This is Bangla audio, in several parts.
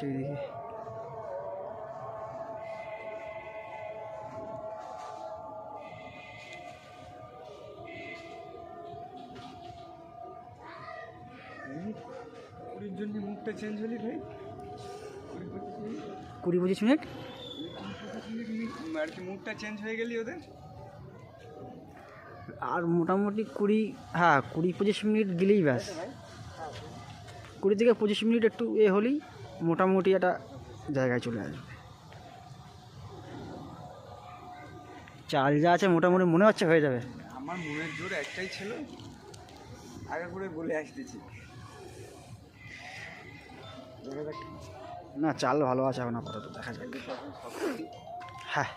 যাচ্ছে ওইদিকে। কুড়ির জন্য মুখটা চেঞ্জ হলি ভাই, 20-25 মিনিট আর কি মুখটা চেঞ্জ হয়ে গেলি ওদের। আর মোটামুটি 20-25 মিনিট দিলেই ব্যাস। 20 থেকে 25 মিনিট একটু হলেই মোটামুটি একটা জায়গায় চলে আসবে। চাল যা আছে মোটামুটি মনে হচ্ছে হয়ে যাবে। আমার মনের জোর একটাই ছিল, আগে করে বলে আসতেছি। না চাল ভালো আছে এখন আপাতত, দেখা যাক। হ্যাঁ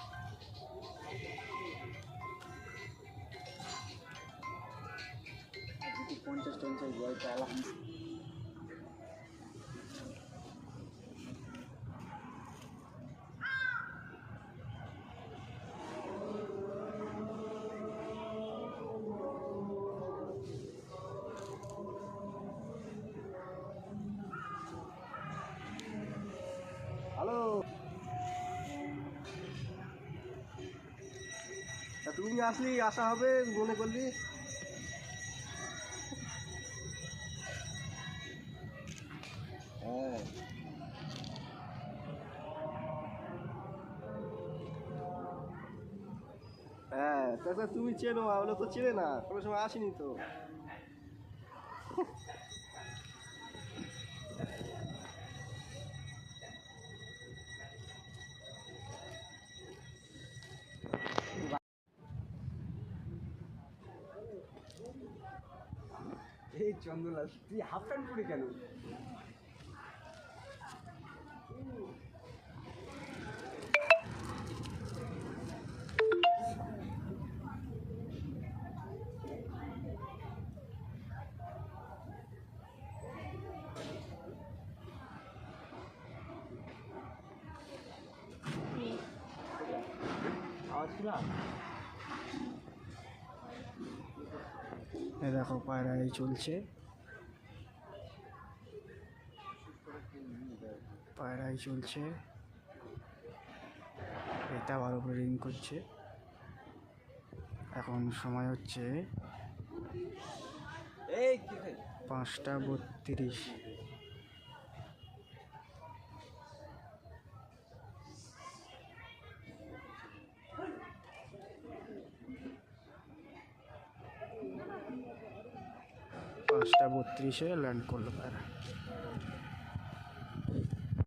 হ্যালো, তুমি আসলি আসা হবে মনে করলি। হ্যাঁ হ্যাঁ, তাছাড়া তুমি চেনো, আমরা তো চেনে না, কোনো সময় আসিনি তো। এই চন্দ্রলাল, তুই হাফ প্যান্ট পরে কেন? এই দেখো পায়রাই চলছে, পায়রাই চলছে। এটা আবার উপরে রিং করছে। এখন সময় হচ্ছে 5:32। পাঁচটা 32-এ ল্যান্ড করলো পায়রা।